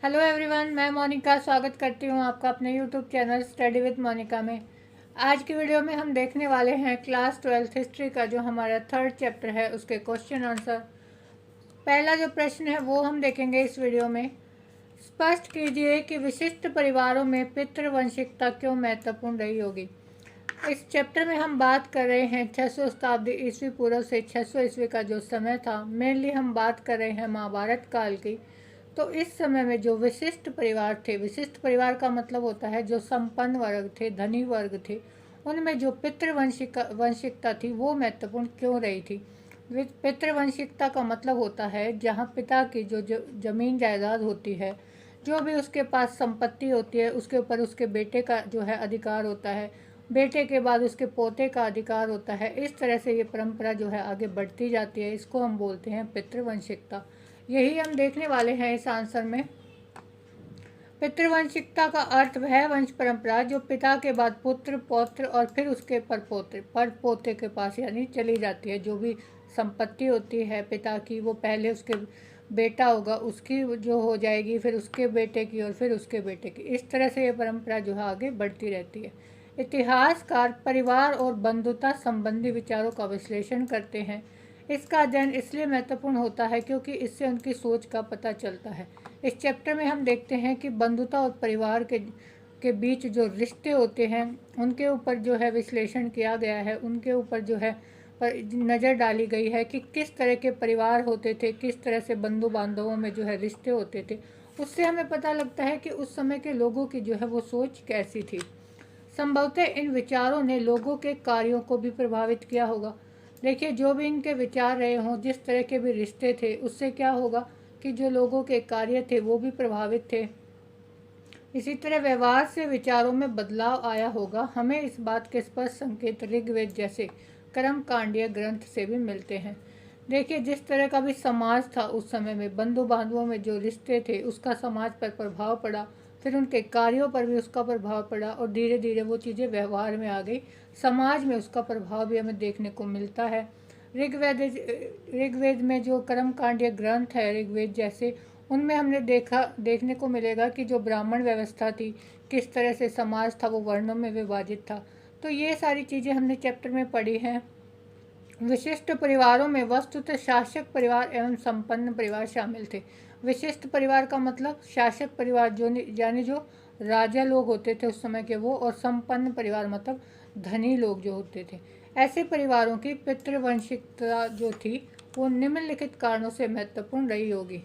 Hello everyone, मैं मोनिका स्वागत करती हूँ आपका अपने YouTube channel study with Monika में। आज की वीडियो में हम देखने वाले हैं क्लास 12th हिस्ट्री का जो हमारा 3rd चैप्टर है उसके क्वेश्चन आंसर। पहला जो प्रश्न है वो हम देखेंगे इस वीडियो में। स्पष्ट कीजिए कि विशिष्ट परिवारों में पितृवंशिकता क्यों महत्वपूर्ण रही होगी। इस चैप्टर में हम बात कर रहे हैं 600 शताब्दी ईस्वी पूर्व से 600 ईस्वी का जो समय था। मेनली हम बात कर रहे हैं महाभारत काल की। तो इस समय में जो विशिष्ट परिवार थे, विशिष्ट परिवार का मतलब होता है जो संपन्न वर्ग थे, धनी वर्ग थे, उनमें जो पितृवंशिकता थी वो महत्वपूर्ण क्यों रही थी। पितृवंशिकता का मतलब होता है जहाँ पिता की जो जमीन जायदाद होती है, जो भी उसके पास संपत्ति होती है, उसके ऊपर उसके बेटे का जो है अधिकार होता है, बेटे के बाद उसके पोते का अधिकार होता है। इस तरह से ये परंपरा जो है आगे बढ़ती जाती है। इसको हम बोलते हैं पितृवंशिकता। यही हम देखने वाले हैं इस आंसर में। पितृवंशिकता का अर्थ वह वंश परंपरा जो पिता के बाद पुत्र, पौत्र और फिर उसके परपोते के पास यानी चली जाती है। जो भी संपत्ति होती है पिता की वो पहले उसके बेटा होगा, उसकी जो हो जाएगी, फिर उसके बेटे की और फिर उसके बेटे की। इस तरह से ये परंपरा जो है आगे बढ़ती रहती है। इतिहासकार परिवार और बंधुता संबंधी विचारों का विश्लेषण करते हैं। इसका अध्ययन इसलिए महत्वपूर्ण होता है क्योंकि इससे उनकी सोच का पता चलता है। इस चैप्टर में हम देखते हैं कि बंधुता और परिवार के बीच जो रिश्ते होते हैं उनके ऊपर जो है विश्लेषण किया गया है। उनके ऊपर जो है नज़र डाली गई है कि किस तरह के परिवार होते थे, किस तरह से बंधु बांधवों में जो है रिश्ते होते थे। उससे हमें पता लगता है कि उस समय के लोगों की जो है वो सोच कैसी थी। संभवतः इन विचारों ने लोगों के कार्यों को भी प्रभावित किया होगा। देखिए, जो भी इनके विचार रहे हों, जिस तरह के भी रिश्ते थे, उससे क्या होगा कि जो लोगों के कार्य थे वो भी प्रभावित थे। इसी तरह व्यवहार से विचारों में बदलाव आया होगा। हमें इस बात के स्पष्ट संकेत ऋग्वेद जैसे कर्मकांडीय ग्रंथ से भी मिलते हैं। देखिए, जिस तरह का भी समाज था उस समय में, बंधु बांधवों में जो रिश्ते थे उसका समाज पर प्रभाव पड़ा, फिर उनके कार्यों पर भी उसका प्रभाव पड़ा और धीरे धीरे वो चीज़ें व्यवहार में आ गई। समाज में उसका प्रभाव भी हमें देखने को मिलता है। ऋग्वेद में जो कर्मकांडीय ग्रंथ है ऋग्वेद जैसे, उनमें हमने देखने को मिलेगा कि जो ब्राह्मण व्यवस्था थी, किस तरह से समाज था वो वर्णों में विभाजित था। तो ये सारी चीज़ें हमने चैप्टर में पढ़ी हैं। विशिष्ट परिवारों में वस्तुतः शासक परिवार एवं संपन्न परिवार शामिल थे। विशिष्ट परिवार का मतलब शासक परिवार जो यानी जो राजा लोग होते थे उस समय के वो, और संपन्न परिवार मतलब धनी लोग जो होते थे। ऐसे परिवारों की पितृवंशिकता जो थी वो निम्नलिखित कारणों से महत्वपूर्ण रही होगी।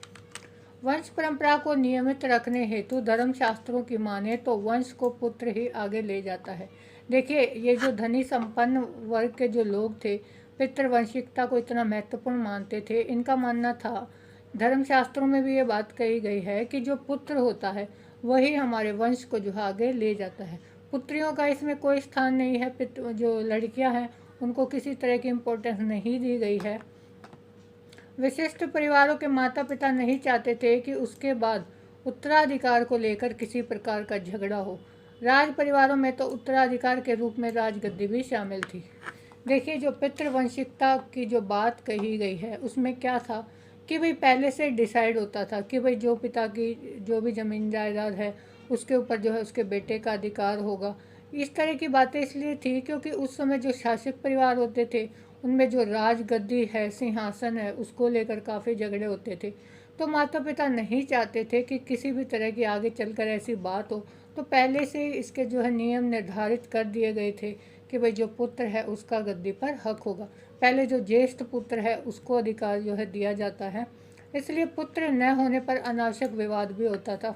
वंश परंपरा को नियमित रखने हेतु धर्मशास्त्रों की माने तो वंश को पुत्र ही आगे ले जाता है। देखिए, ये जो धनी संपन्न वर्ग के जो लोग थे पितृवंशिकता को इतना महत्वपूर्ण मानते थे। इनका मानना था, धर्मशास्त्रों में भी ये बात कही गई है कि जो पुत्र होता है वही हमारे वंश को जो आगे ले जाता है। पुत्रियों का इसमें कोई स्थान नहीं है। जो लड़कियां हैं उनको किसी तरह की इम्पोर्टेंस नहीं दी गई है। विशिष्ट परिवारों के माता पिता नहीं चाहते थे कि उसके बाद उत्तराधिकार को लेकर किसी प्रकार का झगड़ा हो। राज परिवारों में तो उत्तराधिकार के रूप में राजगद्दी भी शामिल थी। देखिए, जो पितृवंशिकता की जो बात कही गई है उसमें क्या था कि भाई पहले से डिसाइड होता था कि भाई जो पिता की जो भी ज़मीन जायदाद है उसके ऊपर जो है उसके बेटे का अधिकार होगा। इस तरह की बातें इसलिए थी क्योंकि उस समय जो शासक परिवार होते थे उनमें जो राजगद्दी है, सिंहासन है, उसको लेकर काफ़ी झगड़े होते थे। तो माता पिता नहीं चाहते थे कि किसी भी तरह की आगे चलकर ऐसी बात हो। तो पहले से इसके जो है नियम निर्धारित कर दिए गए थे कि भाई जो पुत्र है उसका गद्दी पर हक होगा। पहले जो ज्येष्ठ पुत्र है उसको अधिकार जो है दिया जाता है। इसलिए पुत्र न होने पर अनावश्यक विवाद भी होता था।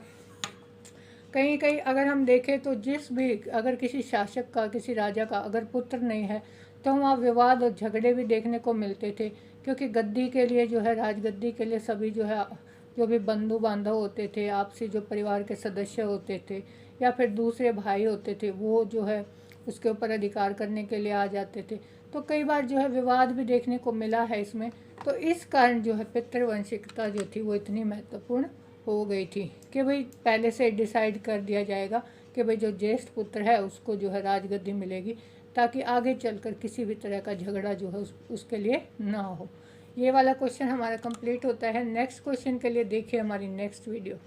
कहीं कहीं अगर हम देखें तो अगर किसी शासक का, किसी राजा का अगर पुत्र नहीं है तो वहाँ विवाद और झगड़े भी देखने को मिलते थे। क्योंकि गद्दी के लिए जो है, राजगद्दी के लिए सभी जो है, जो भी बंधु बांधव होते थे, आपसी जो परिवार के सदस्य होते थे या फिर दूसरे भाई होते थे, वो जो है उसके ऊपर अधिकार करने के लिए आ जाते थे। तो कई बार जो है विवाद भी देखने को मिला है इसमें। तो इस कारण जो है पितृवंशिकता जो थी वो इतनी महत्वपूर्ण हो गई थी कि भाई पहले से डिसाइड कर दिया जाएगा कि भाई जो ज्येष्ठ पुत्र है उसको जो है राजगद्दी मिलेगी, ताकि आगे चलकर किसी भी तरह का झगड़ा जो है उसके लिए ना हो। ये वाला क्वेश्चन हमारा कंप्लीट होता है। नेक्स्ट क्वेश्चन के लिए देखिए हमारी नेक्स्ट वीडियो।